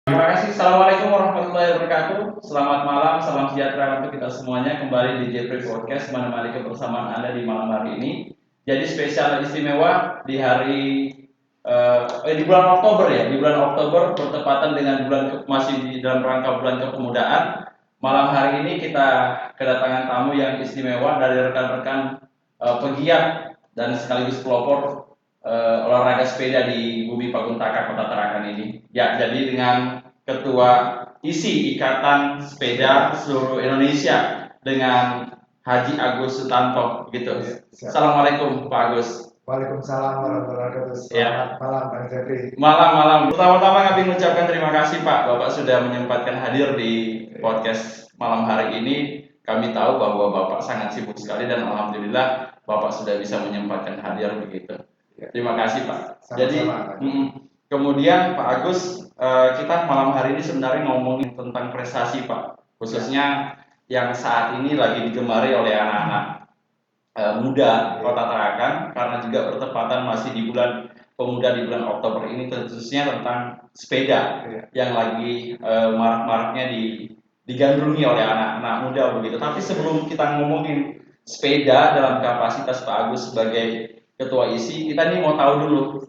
Terima kasih. Assalamualaikum warahmatullahi wabarakatuh. Selamat malam, salam sejahtera untuk kita semuanya. Kembali di Jeffrey Podcast, menemani kebersamaan Anda di malam hari ini. Jadi spesial istimewa di hari di bulan Oktober ya. Di bulan Oktober bertepatan dengan masih di dalam rangka bulan kepemudaan. Malam hari ini kita kedatangan tamu yang istimewa dari rekan-rekan pegiat dan sekaligus pelopor olahraga sepeda di Bumi Paguntaka Kota Tarakan ini. Ya, jadi dengan Ketua ISI Ikatan Sepeda Seluruh Indonesia dengan Haji Agus Sutanto gitu. Ya, Assalamualaikum Pak Agus. Waalaikumsalam warahmatullahi wabarakatuh. Ya. Selamat malam Bang Jeffrey. Malam-malam. Pertama-tama kami mengucapkan terima kasih Pak, Bapak sudah menyempatkan hadir di podcast malam hari ini. Kami tahu bahwa Bapak sangat sibuk sekali dan alhamdulillah Bapak sudah bisa menyempatkan hadir begitu. Terima kasih Pak. Sama-sama, Jadi Pak. kemudian Pak Agus, kita malam hari ini sebenarnya ngomongin tentang prestasi Pak, khususnya yang saat ini lagi digemari oleh anak-anak muda Kota Tarakan, karena juga bertepatan masih di bulan pemuda di bulan Oktober ini, khususnya tentang sepeda yang lagi marak-maraknya digandrungi oleh anak-anak muda begitu. Tapi sebelum kita ngomongin sepeda dalam kapasitas Pak Agus sebagai Ketua ISI, kita nih mau tahu dulu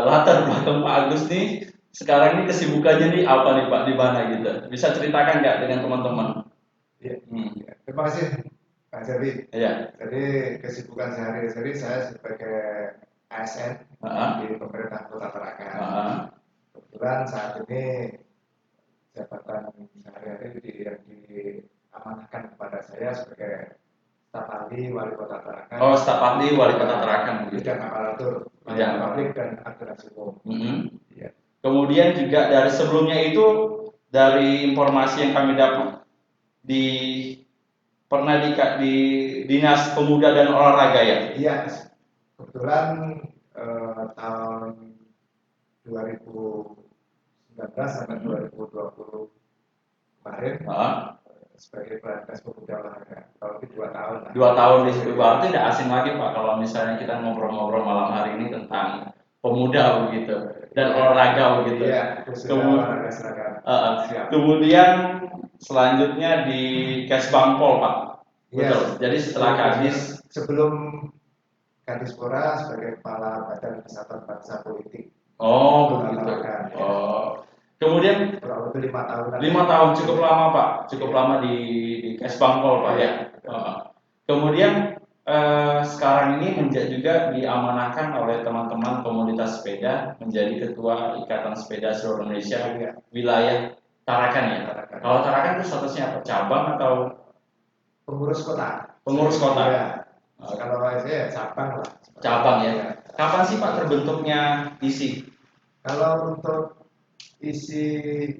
latar belakang Pak Agus nih sekarang ini kesibukannya nih apa nih Pak, di mana gitu? Bisa ceritakan nggak dengan teman-teman? Terima kasih Pak Jeffrey. Iya. Jadi kesibukan sehari-hari saya sebagai ASN di pemerintah Kota Tarakan. Kebetulan saat ini jabatan sehari-hari yang diamanahkan kepada saya sebagai staf ahli wali Kota Tarakan. Oh, staf ahli wali Kota Tarakan. Bidang aparatur pelayanan publik dan administrasi umum. Ya. Kemudian juga dari sebelumnya itu, dari informasi yang kami dapat, pernah di Dinas Pemuda dan Olahraga ya? Iya, kebetulan tahun 2019 sampai 2020 kemarin sebagai Dinas Pemuda Olahraga, lebih 2 tahun. 2 tahun di situ, berarti tidak asing lagi Pak kalau misalnya kita ngobrol-ngobrol malam hari ini tentang pemuda begitu dan olahraga begitu. Iya, olahraga seragam. Kemudian selanjutnya di Kesbangpol Pak. Betul. Jadi setelah Kadis, sebelum Kadispora sebagai Kepala Badan Kesatuan Bangsa Politik. Oh begitu. Oh. Kemudian kurang lebih 5 tahun. 5 tahun cukup lama Pak, cukup lama di Kesbangpol Pak ya. Kemudian sekarang ini juga diamanahkan oleh teman-teman komunitas sepeda menjadi Ketua Ikatan Sepeda Seluruh Indonesia wilayah Tarakan ya. Kalau Tarakan itu statusnya apa? Cabang atau pengurus kota? Pengurus kota. Ya. Kalau saya cabang lah. Cabang ya. Kapan sih Pak terbentuknya ISI? Kalau untuk ISI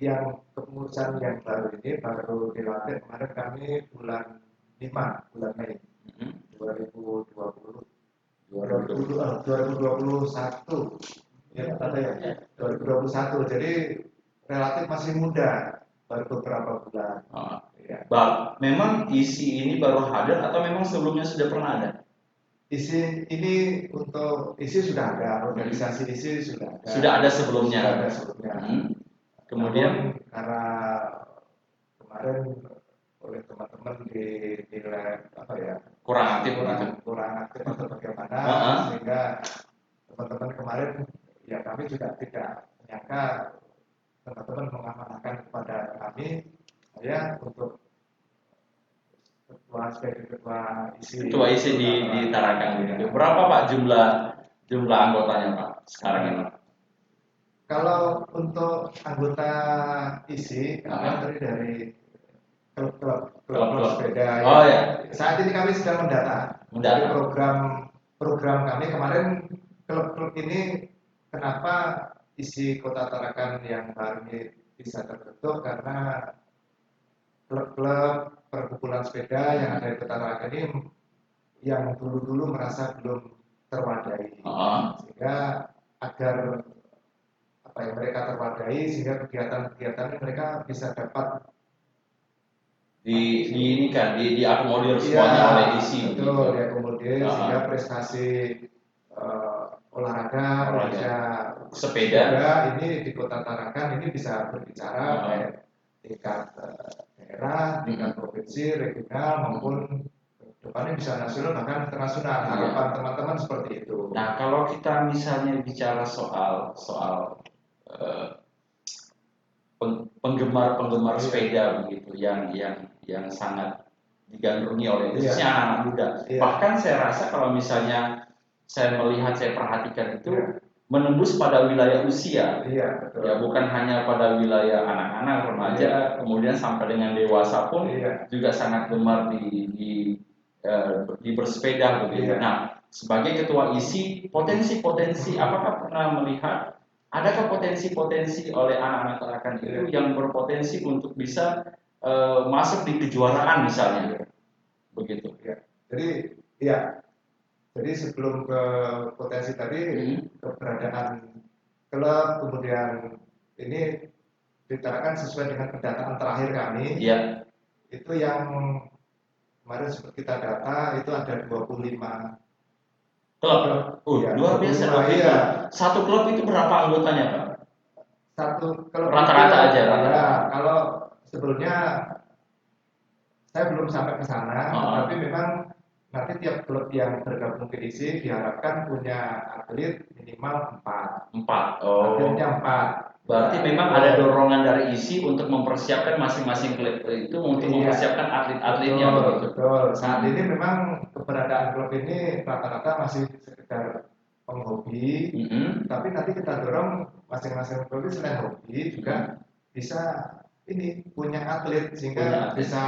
yang kepengurusan yang baru ini baru dilantik kemarin kami bulan 5 bulan Mei 2021 ya kata ya 2021, jadi relatif masih muda, baru beberapa bulan. Memang ISI ini baru hadir atau memang sebelumnya sudah pernah ada? ISI ini untuk ISI sudah ada, organisasi ISI sudah ada. Sudah ada sebelumnya. Sudah ada sebelumnya. Kemudian karena kemarin oleh teman-teman dinilai apa ya, kurang aktif atau bagaimana, sehingga teman-teman kemarin ya kami juga tidak menyangka teman-teman mengamanahkan kepada kami ya untuk ketua ISI di Tarakan gitu. Berapa Pak jumlah anggotanya Pak sekarang ini? Kalau untuk anggota ISI kami terdiri dari klub sepeda. Oh ya. Saat ini kami sedang mendata. Dari program kami kemarin, klub-klub ini kenapa ISI Kota Tarakan yang baru ini bisa terbentuk, karena klub-klub perkumpulan sepeda yang ada di Kota Tarakan ini yang dulu-dulu merasa belum terwadai, sehingga agar mereka terwadai, sehingga kegiatan-kegiatan mereka bisa dapat diakomodir semuanya oleh ISI. Betul, diakomodir sehingga prestasi olahraga bisa sepeda ini di Kota Tarakan ini bisa berbicara kayak tingkat daerah, tingkat provinsi, regional maupun depannya bisa nasional bahkan internasional. Harapan teman-teman seperti itu. Nah, kalau kita misalnya bicara soal penggemar sepeda begitu yang sangat digandrungi oleh khususnya anak-anak muda. Bahkan saya rasa kalau misalnya saya perhatikan itu menembus pada wilayah usia. Betul. Ya, bukan hanya pada wilayah anak-anak, remaja, kemudian sampai dengan dewasa pun juga sangat gemar di bersepeda begitu. Nah, sebagai ketua ISI, potensi-potensi apakah pernah melihat adakah potensi-potensi oleh anak-anak Tarakan itu yang berpotensi untuk bisa masuk di kejuaraan misalnya, begitu? Jadi sebelum ke potensi tadi, keberadaan klub kemudian ini ditarakan sesuai dengan pendataan terakhir kami. Itu yang kemarin seperti kita data itu ada 25 klub. Luar biasa. Satu klub itu berapa anggotanya, Pak? Satu klub rata-rata aja. Kalau sebelumnya saya belum sampai ke sana, tapi memang nanti tiap klub yang bergabung ke ISI diharapkan punya atlet minimal 4. Atletnya 4. Berarti memang ada dorongan dari ISI untuk mempersiapkan masing-masing klub itu untuk mempersiapkan atlet-atletnya. Betul. Saat ini memang keberadaan klub ini rata-rata masih sekedar penghobi, tapi nanti kita dorong masing-masing klub ini selain hobi juga bisa ini punya atlet sehingga bisa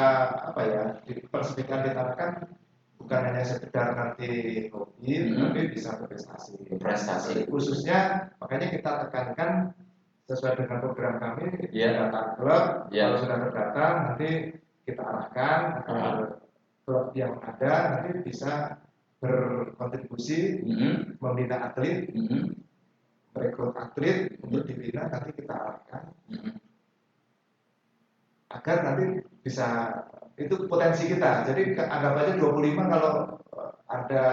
dipersepsikan ditarakan bukan hanya sekedar nanti hobi, tapi bisa berprestasi. Khususnya makanya kita tekankan sesuai dengan program kami, data klub, kalau sudah terdata nanti kita arahkan klub yang ada nanti bisa berkontribusi membina atlet, merekrut atlet untuk dibina, nanti kita arahkan agar nanti bisa, itu potensi kita. Jadi anggap aja 25 kalau ada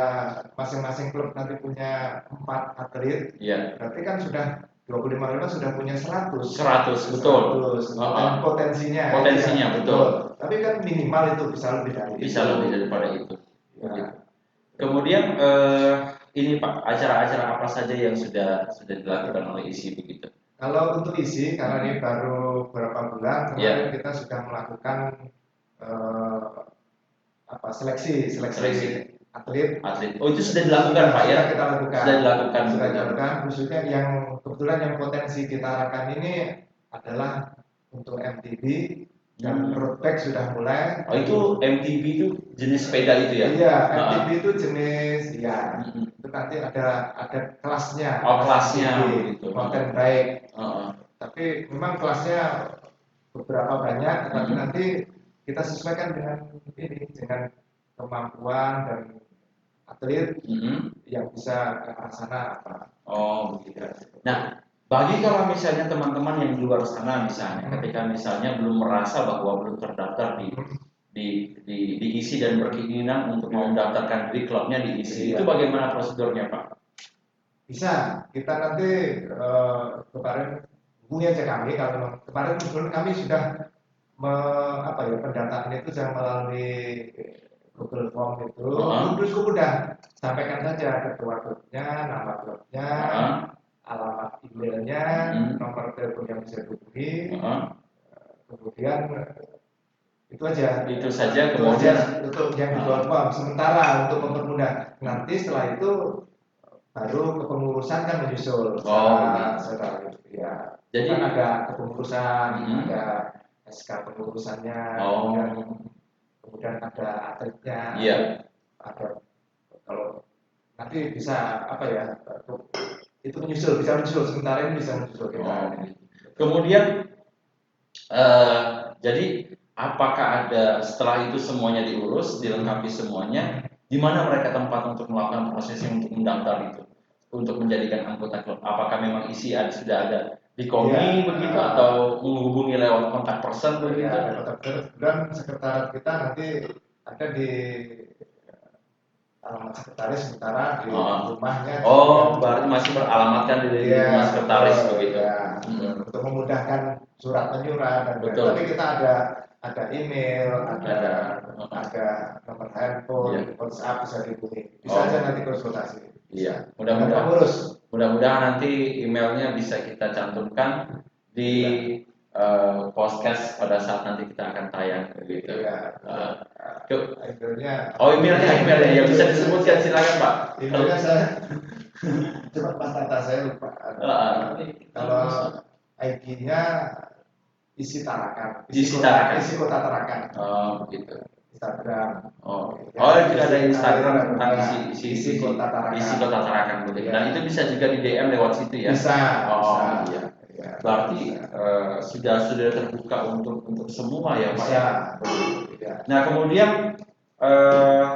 masing-masing klub nanti punya 4 atlet, berarti kan sudah 25 sudah punya 100, betul. Potensinya betul. Tapi kan minimal itu bisa lebih daripada itu. Kemudian ini Pak, acara-acara apa saja yang sudah dilakukan oleh ISI begitu? Kalau untuk ISI, karena ini baru beberapa bulan kemarin kita sudah melakukan seleksi atlet. Itu sudah dilakukan Pak ya? Sudah dilakukan. Khususnya yang kebetulan yang potensi kita arahkan ini adalah untuk MTB dan road bike sudah mulai. Itu MTB itu jenis sepeda itu ya? Iya, MTB itu jenis itu nanti ada kelasnya. Kelasnya gitu. Mountain bike. Tapi memang kelasnya beberapa banyak, tapi nanti kita sesuaikan dengan kemampuan dan atlet yang bisa ke arah sana apa. Begitu. Nah, bagi kalau misalnya teman-teman yang di luar sana misalnya, ketika misalnya belum merasa bahwa belum terdaftar di ISI dan berkeinginan untuk mau mendaftarkan diri klubnya di ISI, itu bagaimana prosedurnya Pak? Bisa, kita nanti kemarin hubungi aja kami, kalau kemarin kami sudah pendataan itu saya melalui Google Form itu, terus mudah, sampaikan saja ketua klubnya, nama klubnya, alamat emailnya, nomor telepon yang bisa dihubungi, kemudian itu aja. Itu saja, kemudian untuk yang di Google Form sementara untuk mempermudah. Nanti setelah itu baru kepengurusan kan menyusul. Jadi kan ada kepengurusan, ada SK pengurusannya, kemudian ada atletnya, ada kalau nanti bisa itu bisa menyusul sementara ini bisa menyusul kita. Kemudian jadi apakah ada setelah itu semuanya diurus, dilengkapi semuanya, di mana mereka tempat untuk melakukan prosesnya untuk mendaftar itu, untuk menjadikan anggota klub? Apakah memang ISI sudah ada di KONI begitu atau menghubungi lewat kontak person begitu? Dan sekretariat kita nanti ada di alamat sekretaris sementara di rumahnya. Berarti masih beralamatkan di rumah sekretaris begitu. Ya, untuk memudahkan surat menyurat dan betul. Tapi kita ada email, ada nomor handphone, WhatsApp bisa dihubungi. Bisa aja nanti konsultasi. Iya, mudah-mudahan nanti emailnya bisa kita cantumkan di podcast pada saat nanti kita akan tayang begitu. Emailnya ya bisa disebutkan, silakan Pak. Emailnya saya coba pas data saya lupa. Kalau ID-nya isi Tarakan. Isi kota Tarakan. Begitu. Instagram. Tidak ada Instagram tentang isi kota Tarakan. Isi kota Tarakan begitu. Dan itu bisa juga di DM lewat situ ya. Bisa. Iya. Berarti sudah terbuka untuk semua ya Pak ya. Nah kemudian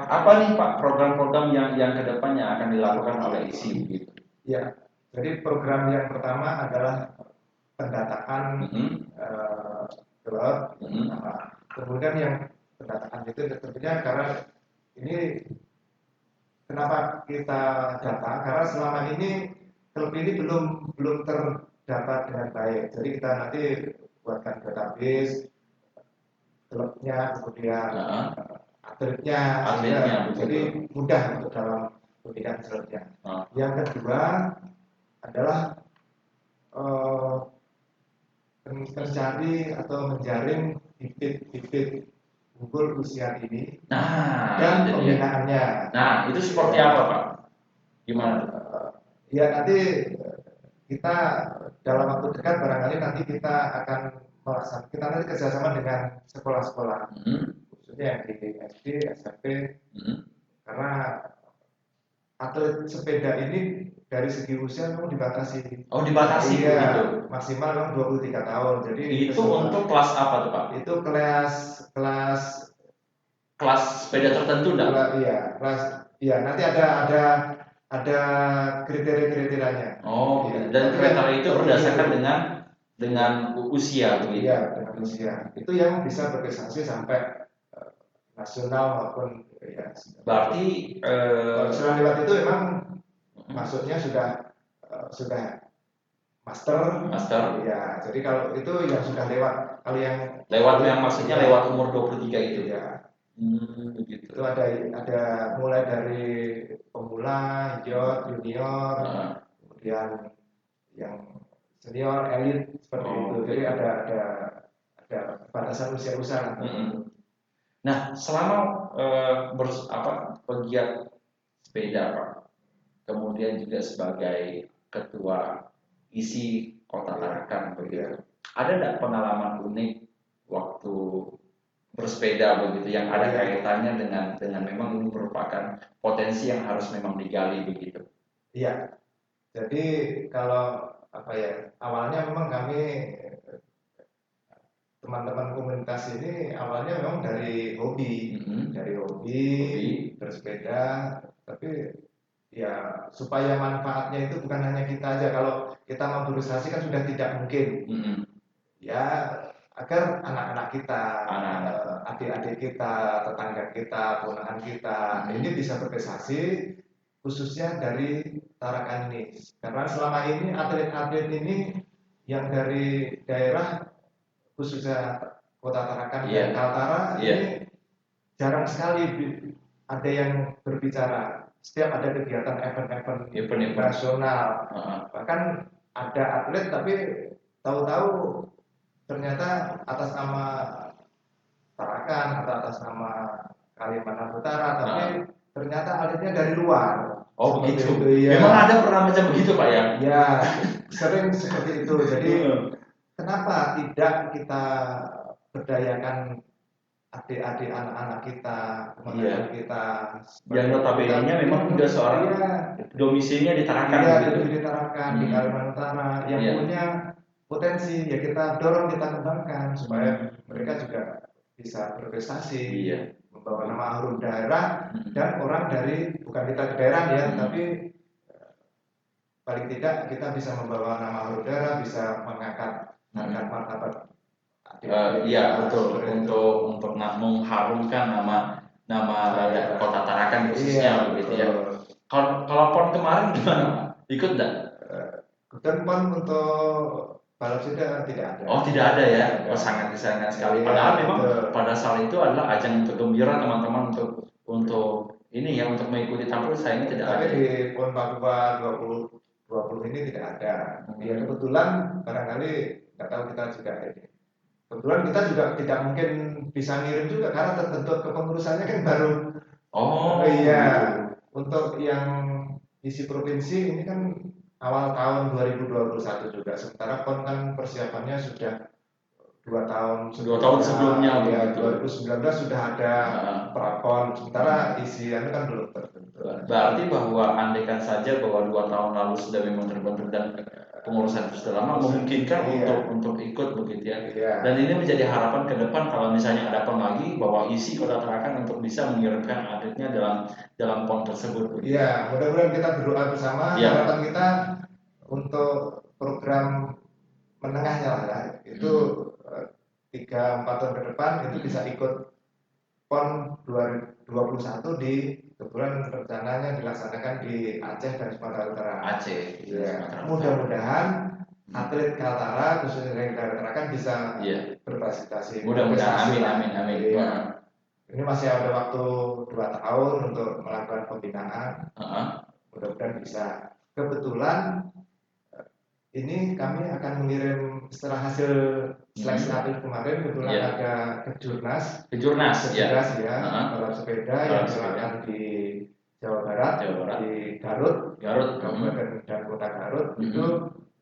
apa nih Pak program-program yang kedepannya akan dilakukan oleh ISI begitu? Ya, jadi program yang pertama adalah pendataan klub. Kemudian yang pendataan itu tentunya karena ini kenapa kita data, karena selama ini klub ini belum terdata dengan baik. Jadi kita nanti buatkan database klubnya, kemudian atletnya, jadi mudah untuk dalam pemilihan klubnya. Yang kedua adalah mencari atau menjaring bibit-bibit unggul usia dini dan pembinaannya. Nah, itu seperti apa Pak? Gimana? Ya nanti kita dalam waktu dekat barangkali nanti kita akan melaksanakan, kita nanti kerjasama dengan sekolah-sekolah, khususnya yang di SD, SMP, karena atlet sepeda ini dari segi usia memang dibatasi. Dibatasi begitu. Maksimal memang 23 tahun. Jadi itu untuk kelas apa tuh Pak? Itu kelas sepeda tertentu enggak? Iya, nanti ada kriteria-kriterianya. Dan kriteria itu berdasarkan dengan usia begitu. Iya, dengan usia. Itu yang bisa berprestasi sampai nasional maupun ya. Berarti setelah lewat itu memang maksudnya sudah master. Ya, jadi kalau itu yang sudah lewat. Kalau yang maksudnya lewat umur 23 itu ya. Begitu. Itu ada mulai dari pemula, junior, kemudian yang senior, elit seperti itu. Jadi ada batasan usia. Nah, selama pegiat sepeda Pak, kemudian juga sebagai ketua ISI Kota Tarakan begitu, ada enggak pengalaman unik waktu bersepeda begitu yang ada kaitannya dengan memang ini merupakan potensi yang harus memang digali begitu? Iya. Jadi kalau awalnya memang kami teman-teman komunitas ini awalnya memang dari hobi, bersepeda, tapi ya supaya manfaatnya itu bukan hanya kita aja. Kalau kita mau berprestasi kan sudah tidak mungkin. Ya agar anak-anak kita, adik-adik kita, tetangga kita, ponakan kita ini bisa berprestasi, khususnya dari Tarakan ini. Karena selama ini atlet-atlet ini yang dari daerah khususnya Kota Tarakan dan Kaltara ini jarang sekali ada yang berbicara. Setiap ada kegiatan event nasional, bahkan ada atlet tapi tahu-tahu ternyata atas nama Tarakan atau atas nama Kalimantan Utara, tapi ternyata atletnya dari luar. Begitu. Ya. Memang ada pernah macam begitu Pak ya? Ya, sering seperti itu. Jadi kenapa tidak kita berdayakan adik-adik anak-anak kita, teman-teman kita. Yang notabene-nya memang sudah seorang domisilinya di Tarakan. Di Tarakan, di Kalimantan Utara, yang punya potensi, ya kita dorong, kita kembangkan supaya mereka juga bisa berprestasi, membawa nama harum daerah dan orang dari bukan kita ke daerah ya, tapi paling tidak kita bisa membawa nama harum daerah, bisa mengangkat martabat. Betul, untuk mengharumkan nama nama Kota Tarakan khususnya begitu ya. Kalau PON kemarin gimana? Ikut enggak? Dan PON untuk balap sepeda tidak ada. Oh tidak ada ya, sangat disayangkan sekali. Padahal memang pada saat itu adalah ajang untuk gembira teman-teman untuk ini ya, untuk mengikuti tampil sayangnya tidak ada. Tapi di PON Papua 2020 ini tidak ada. Ya kebetulan barangkali nggak tahu kita juga ini. Kebetulan kita juga tidak mungkin bisa ngirim juga karena terbentuk kepengurusannya kan baru. Oh iya. Untuk yang isi provinsi ini kan awal tahun 2021 juga. Sementara PON kan persiapannya sudah 2 tahun sebelumnya ya, 2019 sudah ada prapon, sementara isiannya kan belum terbentuk. Berarti bahwa andaikan saja bahwa 2 tahun lalu sudah memang terbentuk dan pengurusan itu sudah lama memungkinkan untuk ikut begitu ya. Dan ini menjadi harapan ke depan kalau misalnya ada PON lagi bahwa isi Kota Tarakan untuk bisa mengirimkan atletnya dalam PON tersebut. Iya, mudah-mudahan kita berdoa bersama. Harapan kita untuk program menengahnya lah ya, itu 3-4 tahun ke depan itu bisa ikut PON 2021 di kebetulan rencananya dilaksanakan di Aceh dan Sumatera Utara. Aceh. Ya. Mudah-mudahan atlet Kaltara khususnya dari Tarakan bisa berprestasi. Mudah-mudahan amin. Ya. Ini masih ada waktu 2 tahun untuk melakukan pembinaan. Mudah-mudahan bisa. Kebetulan ini kami akan mengirim setelah hasil seleksi atlet kemarin kebetulan ada kejurnas ya, balap sepeda yang dilakukan di Jawa Barat, di Garut, Kabupaten dan Kota Garut. Itu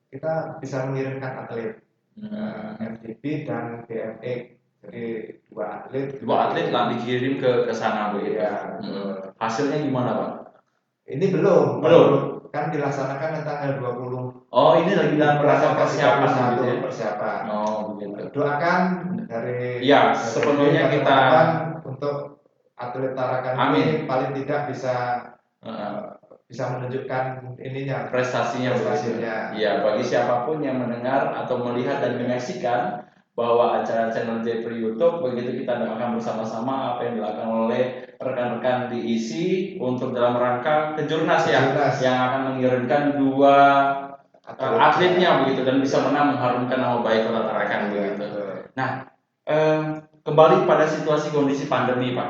kita bisa mengirimkan atlet MTB dan BMX. Jadi dua atlet lah dikirim ke sana begitu. Ya, hasilnya gimana Pak? Ini belum. Kan dilaksanakan tanggal 20. Oh, ini lagi dalam persiapan gitu ya. Persiapan. Oh, begitu. Doakan dari sepenuhnya kita untuk atlet Tarakan ini paling tidak bisa menunjukkan ininya prestasinya. Iya, bagi siapapun yang mendengar atau melihat dan menyaksikan bahwa acara channel Jepri YouTube begitu kita doakan bersama-sama apa yang dilakukan oleh rekan-rekan di ISI untuk dalam rangka kejurnas yang akan mengirimkan 2 atletnya begitu dan bisa menang mengharumkan nama baik Kota Tarakan begitu. Nah, kembali pada situasi kondisi pandemi Pak.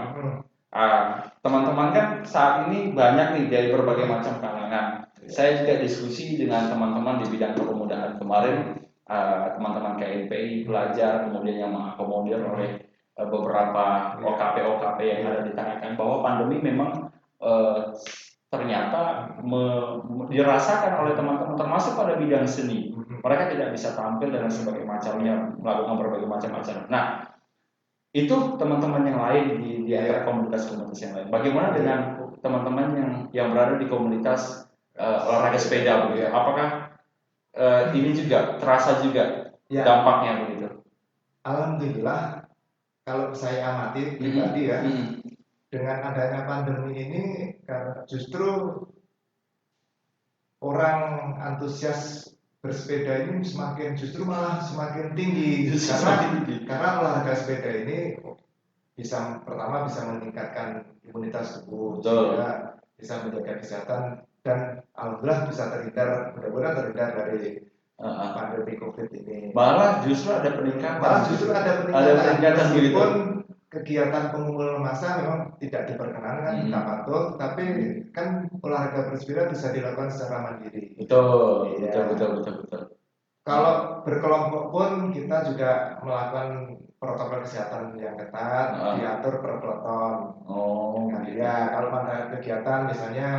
Teman-teman kan saat ini banyak nih dari berbagai macam kalangan. Saya juga diskusi dengan teman-teman di bidang kepemudaan kemarin. Teman-teman KNPI belajar kemudian yang mengakomodir oleh beberapa OKP yang ada di Tarakan bahwa pandemi memang ternyata dirasakan oleh teman-teman termasuk pada bidang seni. Mereka tidak bisa tampil dan sebagainya macamnya melakukan berbagai macam acara. Nah, itu teman-teman yang lain di antara komunitas-komunitas yang lain. Bagaimana dengan teman-teman yang berada di komunitas olahraga sepeda begitu? Apakah ini juga terasa juga dampaknya begitu? Alhamdulillah, kalau saya amati pribadi dengan adanya pandemi ini karena justru orang antusias bersepeda ini malah semakin tinggi karena olahraga sepeda ini pertama bisa meningkatkan imunitas tubuh, bisa menjaga kesehatan dan alhamdulillah bisa mudah-mudahan terhindar dari pandemi COVID ini. Malah justru ada peningkatan. Meskipun kegiatan pengumpulan massa memang tidak diperkenankan, tak patuh, tapi kan olahraga bersepeda bisa dilakukan secara mandiri. Betul. Kalau berkelompok pun kita juga melakukan protokol kesehatan yang ketat, diatur per peloton. Kalau pada kegiatan misalnya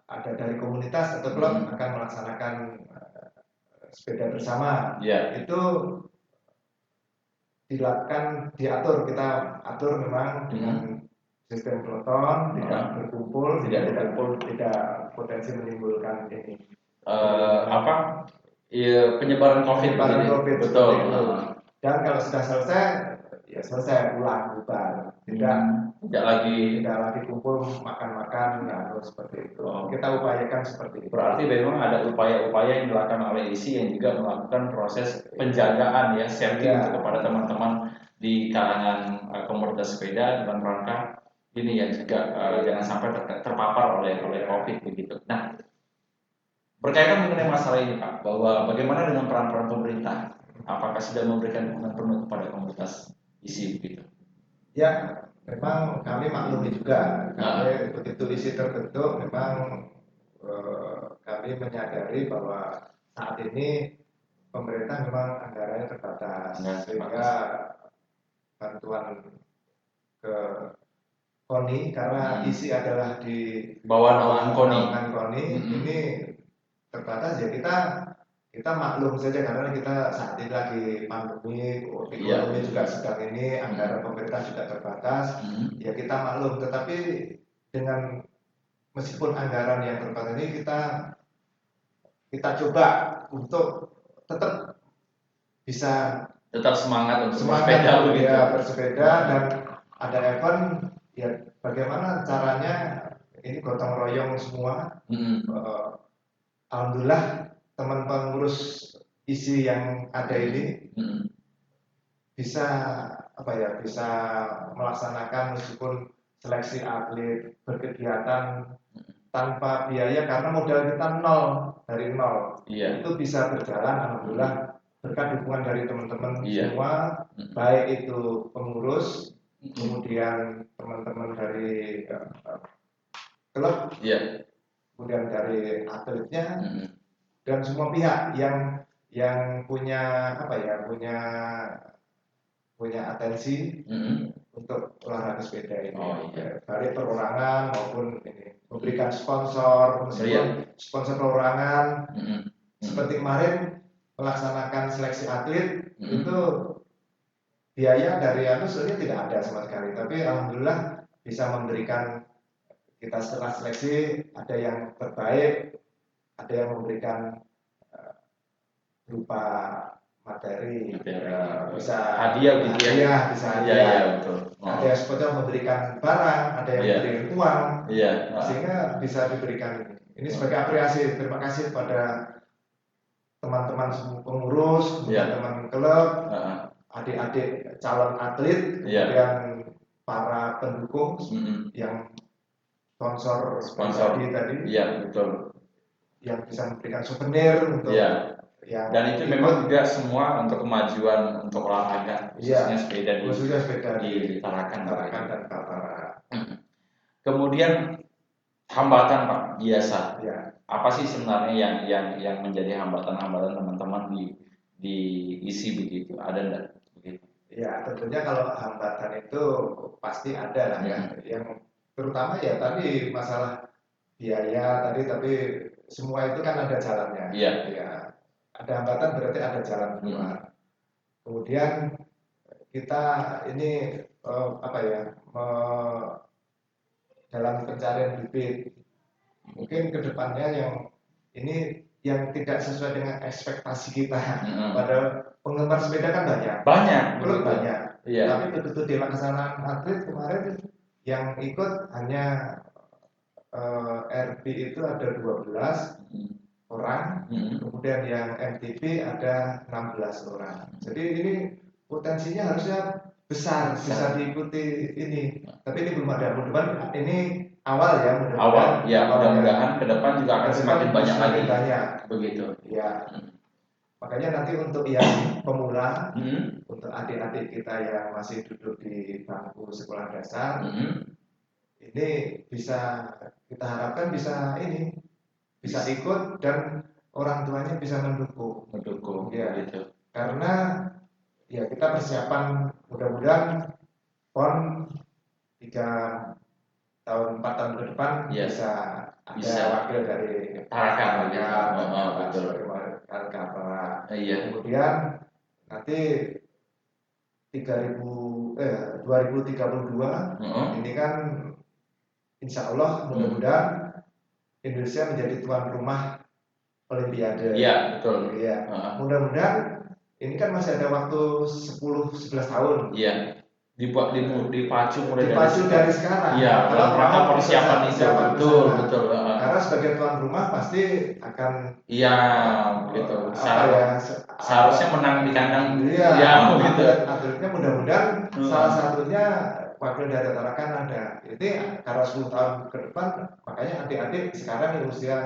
ada dari komunitas atau klub akan melaksanakan sepeda bersama, itu diatur, kita atur memang dengan sistem peloton, tidak berkumpul, tidak potensi menimbulkan ini penyebaran COVID. Betul. Dan kalau sudah selesai pulang bubar, tidak lagi kumpul makan seperti itu. Kita upayakan seperti itu. Berarti memang ada upaya-upaya yang dilakukan oleh ISI yang juga melakukan proses penjagaan safety kepada teman-teman di kalangan komunitas sepeda dalam rangka ini ya juga jangan sampai terpapar oleh COVID begitu. Nah, berkaitan mengenai masalah ini Pak, bahwa bagaimana dengan peran-peran pemerintah? Apakah sudah memberikan dukungan penuh kepada komunitas isi begitu? Ya, memang kami maklumi juga. Kami begitu isi terbentuk, memang kami menyadari bahwa saat ini pemerintah memang anggarannya terbatas, sehingga bantuan ke KONI karena isi adalah di bawah naungan KONI ini terbatas ya kita maklum saja karena kita saat ini lagi pandemi, ekonomi juga sedang ini, anggaran pemerintah juga terbatas, ya kita maklum. Tetapi dengan meskipun anggaran yang terbatas ini kita coba untuk tetap bisa tetap semangat untuk bersepeda begitu. Ya, bersepeda dan ada event ya bagaimana caranya ini gotong royong semua. Alhamdulillah teman pengurus isi yang ada ini bisa bisa melaksanakan meskipun seleksi atlet berkegiatan tanpa biaya karena modal kita dari nol. Itu bisa berjalan alhamdulillah berkat dukungan dari teman-teman semua, baik itu pengurus, kemudian teman-teman dari klub, kemudian dari atletnya, dan semua pihak yang punya punya atensi untuk olahraga sepeda ini, baik perorangan maupun ini memberikan sponsor, sponsor perorangan, seperti kemarin melaksanakan seleksi atlet itu biaya dari sebenarnya tidak ada sama sekali, tapi alhamdulillah bisa memberikan kita setelah seleksi ada yang terbaik, ada yang memberikan berupa materi, bisa hadiah gitu ya, bisa hadiah, betul. Ada yang sponsor memberikan barang, ada yang memberikan uang, sehingga bisa diberikan ini sebagai apresiasi. Terima kasih kepada teman-teman pengurus, teman-teman klub, adik-adik calon atlet, kemudian para pendukung yang sponsor tadi, betul, yang bisa memberikan souvenir untuk dan itu memang juga semua untuk kemajuan untuk olahraga, khususnya sepeda di Tarakan dan Kaltara. Kemudian hambatan Pak biasa, apa sih sebenarnya yang menjadi hambatan-hambatan teman-teman di isi begitu, ada enggak begitu? Ya tentunya kalau hambatan itu pasti ada lah yang terutama tadi masalah biaya tadi, tapi semua itu kan ada jalannya. Ada hambatan berarti ada jalan keluar. Kemudian kita ini dalam pencarian bibit, mungkin kedepannya yang tidak sesuai dengan ekspektasi kita. Padahal penggemar sepeda kan banyak. Tapi begitu dilaksanakan atlet kemarin yang ikut hanya RP itu ada 12 orang, kemudian yang MTB ada 16 orang. Jadi ini potensinya harusnya besar, bisa diikuti ini. Tapi ini belum ada. Mudah-mudahan ini awal ya. Mudah-mudahan ke depan juga akan semakin banyak lagi. Begitu. Ya. Makanya nanti untuk yang pemula, untuk adik-adik kita yang masih duduk di bangku sekolah dasar, ini bisa kita harapkan bisa ikut dan orang tuanya bisa mendukung gitu. Karena kita persiapan mudah-mudahan PON 4 tahun ke depan bisa ada wakil dari Tarakan betul. Kemudian nanti 2032 ini kan insya Allah mudah-mudahan Indonesia menjadi tuan rumah Olimpiade. Betul. Mudah-mudahan ini kan masih ada waktu 10-11 tahun. Dipacu dari sekarang. Dalam rangka persiapan itu. Betul. Karena sebagai tuan rumah pasti akan iya begitu. ya, Seharusnya menang di kandang. Iya, Ya begitu. atletnya mudah-mudahan salah satunya wakil dari Tarakan ada. Ini karena 10 tahun ke depan, makanya adik-adik sekarang yang usia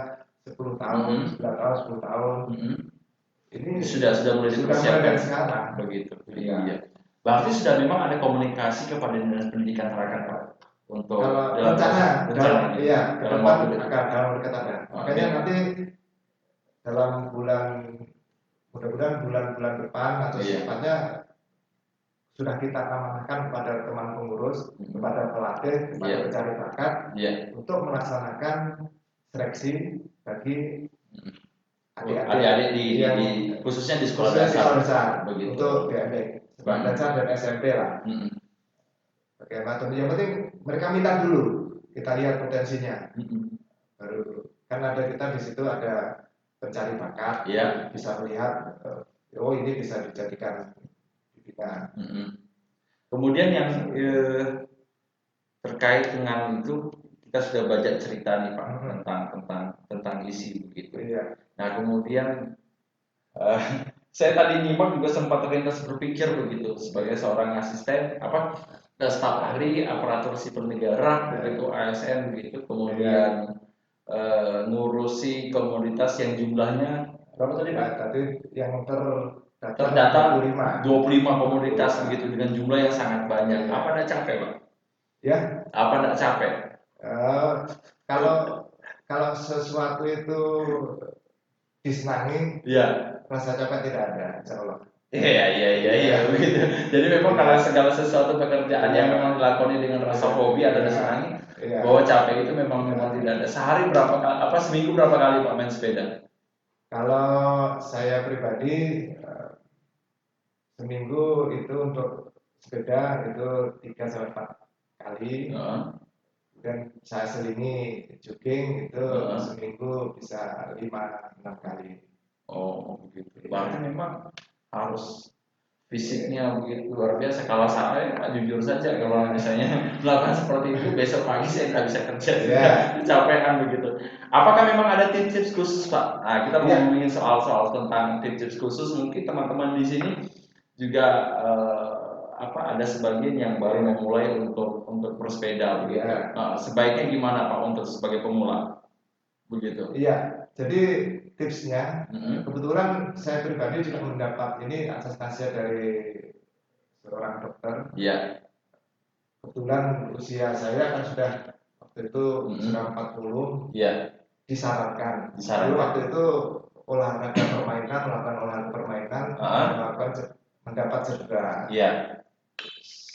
10 tahun, 9 tahun, 10 tahun. Ini sudah mulai dipersiapkan sekarang. Begitu. Iya. Berarti sudah memang ada komunikasi kepada Dinas Pendidikan Tarakan, Pak, untuk kalau rencana iya, ke depan akan dalam dekat ada. Makanya nanti dalam mudah-mudahan bulan-bulan depan atau secepatnya sudah kita amanahkan kepada teman pengurus, kepada pelatih, kepada pencari bakat untuk melaksanakan seleksi bagi adik-adik di khususnya di sekolah dasar begitu. Untuk BMX, sekolah dasar dan SMP lah. Bagaimana? Yang penting mereka minta dulu, kita lihat potensinya. Baru kan ada kita di situ ada pencari bakat, bisa melihat oh ini bisa dijadikan didikan. Kemudian yang terkait dengan itu kita sudah baca cerita nih Pak tentang isi begitu. Nah kemudian saya tadi nyimak juga sempat terlintas berpikir begitu sebagai seorang asisten staf ahli aparatur sipil negara begitu ASN begitu, kemudian ngurusi komoditas yang jumlahnya berapa tadi Pak? Tadi yang terdata 25 komoditas begitu dengan jumlah yang sangat banyak. Apa Anda capek Pak? Ya. Apa Anda capek? Kalau sesuatu itu disenangi, rasa capek tidak ada, insya Allah. Iya begitu. Jadi memang kalau segala sesuatu pekerjaan yang memang dilakoni dengan rasa hobi atau disenangi, bahwa capek itu memang tidak ada. Sehari berapa kali? Seminggu berapa kali Pak main sepeda? Kalau saya pribadi seminggu itu untuk sepeda itu 3-4 kali. Dan saya selingi jogging itu seminggu bisa 5-6 kali. Oh begitu. Berarti memang harus fisiknya begitu luar biasa. Kalau saya jujur saja kalau misalnya melakukan seperti itu besok pagi saya nggak bisa kerja juga, kecapean begitu. Apakah memang ada tips-tips khusus Pak? Nah kita mau ngomongin soal tentang tips-tips khusus. Mungkin teman-teman di sini juga ada sebagian yang baru memulai untuk bersepeda begitu. Sebaiknya gimana Pak untuk sebagai pemula begitu? Iya, jadi tipsnya kebetulan saya pribadi juga mendapat ini atas nasihat dari seorang dokter. Kebetulan usia saya kan sudah waktu itu sudah 40. Disarankan. Lalu waktu itu melakukan olahraga permainan mendapat cedera.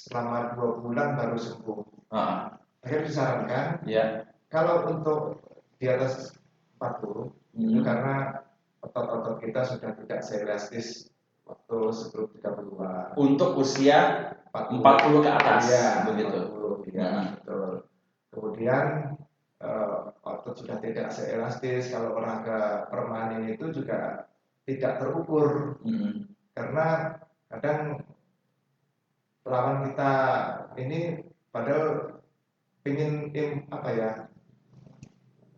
Selama 2 bulan baru sembuh. Akhirnya disarankan. Kalau untuk di atas 40 itu karena otot-otot kita sudah tidak seelastis waktu sebelum 30-an. Untuk usia 40 ke atas, begitu. 40, betul. Kemudian otot sudah tidak seelastis. Kalau olahraga permanen itu juga tidak terukur. Karena kadang lawan kita ini padahal ingin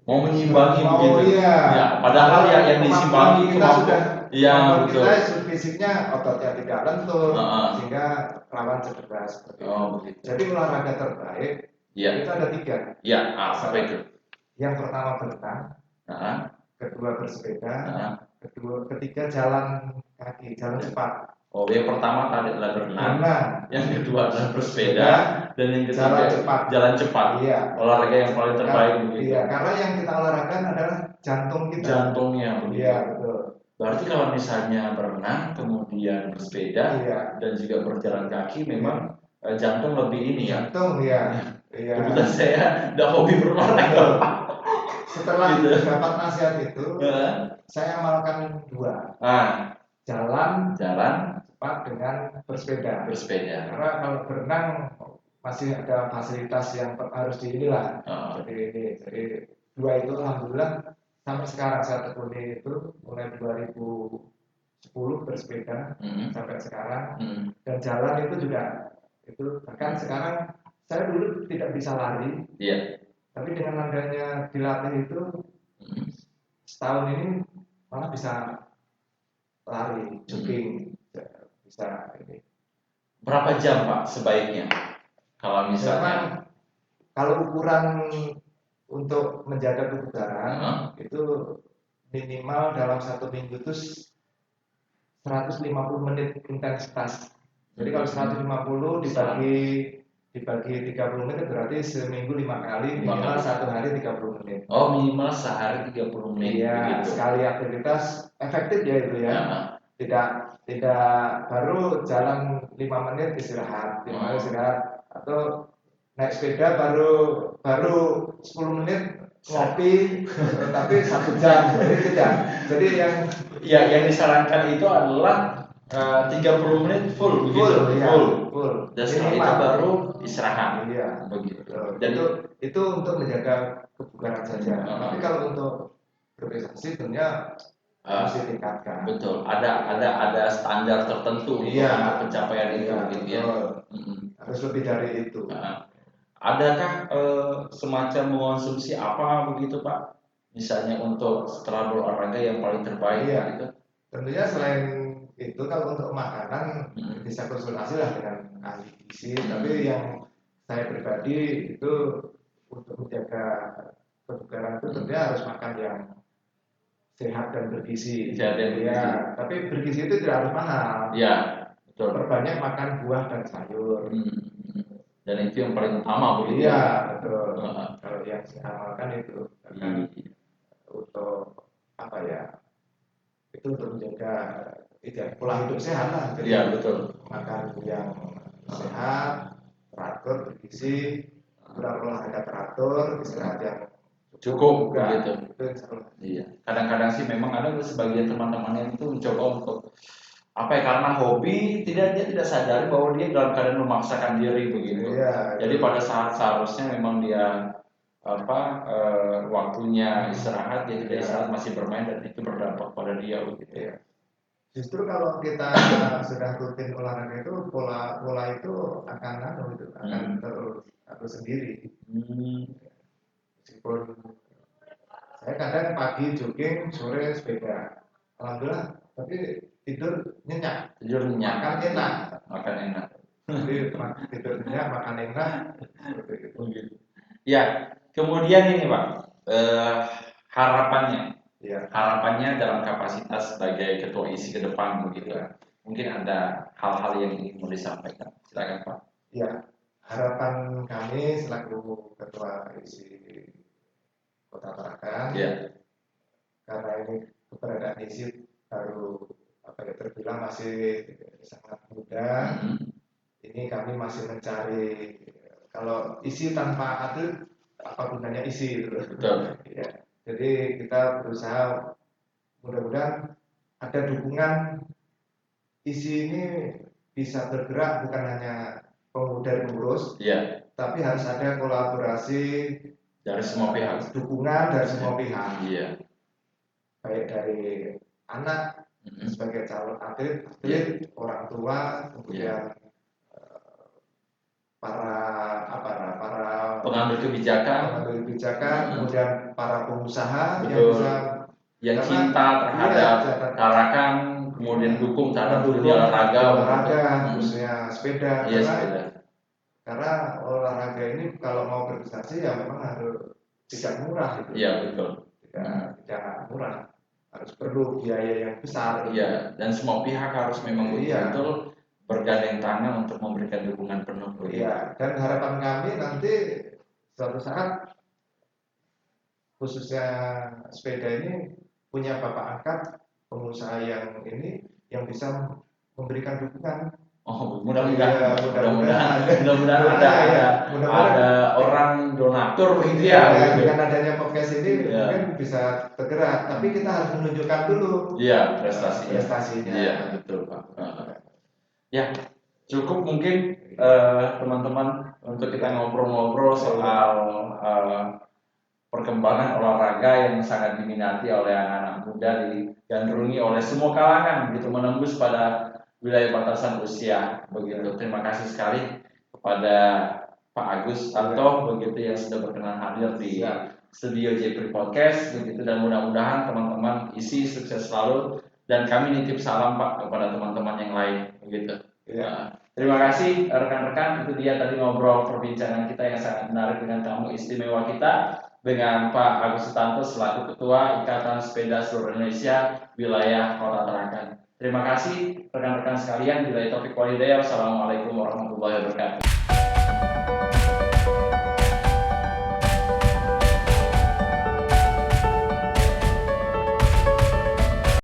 mau menyimbangi begitu. Padahal yang disimbangi kita sudah betul. Kita fisiknya ototnya tidak lentur sehingga rawan cedera seperti itu. Jadi olahraga terbaik itu ada 3. Apa itu? Yang pertama berenang, kedua bersepeda, ketiga jalan kaki, jalan cepat. Yang pertama tadi adalah berenang, yang kedua adalah bersepeda, dan yang ketiga jalan cepat. Olahraga yang paling terbaik begitu. Karena yang kita olahraga adalah jantung kita. Jantungnya begitu. Betul. Berarti kalau misalnya berenang, kemudian bersepeda, dan juga berjalan kaki, memang jantung lebih ini ya. Jantung Kebetulan saya tidak hobi berolahraga. Setelah dapat nasihat itu, saya amalkan 2. Jalan cepat dengan bersepeda. Karena kalau berenang masih ada fasilitas yang harus diinilah. Jadi 2 itu alhamdulillah sampai sekarang saya tekuni itu mulai 2010 bersepeda sampai sekarang. Dan jalan itu juga itu bahkan sekarang saya dulu tidak bisa lari. Tapi dengan adanya dilatih itu setahun ini malah bisa lari, jogging, bisa ini. Berapa jam Pak sebaiknya? Kalau misalnya kalau ukuran untuk menjaga kebugaran itu minimal dalam 1 minggu itu 150 menit intensitas. Jadi kalau 150 dibagi 30 menit berarti seminggu 5 kali, minimal 1 hari 30 menit. Oh, minimal sehari 30 menit. Iya, sekali aktivitas efektif ya itu ya. Tidak baru jalan 5 menit istirahat, 5 menit istirahat, atau naik sepeda baru 10 menit ngopi tapi 1 jam. Jadi tidak. Jadi yang disarankan itu adalah 30 menit full begitu. Iya, full. Dan setelah itu baru istirahat. Iya, begitu. Jadi itu untuk menjaga kebugaran saja. Tapi kalau untuk berprestasi tentunya harus ditingkatkan. Betul. Ada standar tertentu untuk pencapaian itu begitu ya. Harus lebih dari itu. Adakah semacam mengonsumsi apa begitu Pak? Misalnya untuk setelah berolahraga yang paling terbaik gitu. Tentunya selain itu kalau untuk makanan bisa konsultasi lah dengan ahli gizi. Tapi yang saya pribadi itu untuk menjaga kebugaran itu tentunya harus makan yang sehat dan bergizi. Tapi bergizi itu tidak harus mahal. Iya, betul. Perbanyak makan buah dan sayur. Dan itu yang paling utama begitu. Iya, betul. Kalau yang saya amalkan itu karena untuk apa ya? Itu untuk menjaga pola hidup sehat lah. Iya, betul. Makan yang sehat, teratur, bergizi, berolahraga teratur, istirahat yang cukup begitu. Iya. Kadang-kadang sih memang ada sebagian teman-teman yang itu mencoba untuk karena hobi dia tidak sadari bahwa dia dalam keadaan memaksakan diri begitu. Iya. Jadi pada saat seharusnya memang dia waktunya istirahat, dia tidak istirahat, masih bermain, dan itu berdampak pada dia begitu. Iya. Justru kalau kita sudah rutin olahraga itu pola itu akan terus sendiri. Meskipun saya kadang pagi jogging, sore sepeda, alhamdulillah, tapi tidur nyenyak. Makan enak. Jadi tidur nyenyak, makan enak. Ya, kemudian ini Pak, harapannya dalam kapasitas sebagai ketua ISI ke depan begitu. Mungkin ada hal-hal yang ingin mau disampaikan. Silakan Pak. Ya, harapan kami selaku ketua ISI Kota Tarakan, karena ini keberadaan ISI baru terbilang masih sangat muda. Ini kami masih mencari, kalau ISI tanpa atlet apa gunanya ISI gitu. Betul. Ya. Jadi kita berusaha, mudah-mudahan ada dukungan ISI ini bisa bergerak bukan hanya pemuda dan pengurus, tapi harus ada kolaborasi dari semua pihak, dukungan dari semua pihak, baik dari anak sebagai calon atlet, orang tua, kemudian para pengambil kebijakan, kemudian para pengusaha yang cinta terhadap Tarakan, kemudian dukung terhadap dunia olahraga, khususnya sepeda. Karena olahraga ini kalau mau berprestasi ya memang harus tidak murah gitu. Iya, betul. Tidak murah, harus perlu biaya yang besar. Iya, dan semua pihak harus memang betul bergandeng tangan untuk memberikan dukungan penuh. Iya, dan harapan kami nanti suatu saat khususnya sepeda ini punya bapak angkat pengusaha yang bisa memberikan dukungan. Mudah-mudahan ada orang donatur begitu ya. Dengan adanya podcast ini mungkin bisa tergerak, tapi kita harus menunjukkan dulu prestasinya. Iya, betul Pak. Ya, cukup mungkin teman-teman untuk kita ngobrol-ngobrol soal perkembangan olahraga yang sangat diminati oleh anak-anak muda, digandrungi oleh semua kalangan begitu, menembus pada wilayah batasan usia begitu. Terima kasih sekali kepada Pak Agus Tanto begitu yang sudah berkenan hadir di studio Jepri Podcast begitu, dan mudah-mudahan teman-teman isi sukses selalu dan kami nitip salam Pak kepada teman-teman yang lain begitu. Terima kasih rekan-rekan, itu dia tadi ngobrol perbincangan kita yang sangat menarik dengan tamu istimewa kita, dengan Pak Agus Sutanto selaku Ketua Ikatan Sepeda Seluruh Indonesia Wilayah Kota Tarakan. Terima kasih rekan-rekan sekalian. Billahi taufiq wal hidayah. Wassalamualaikum warahmatullahi wabarakatuh.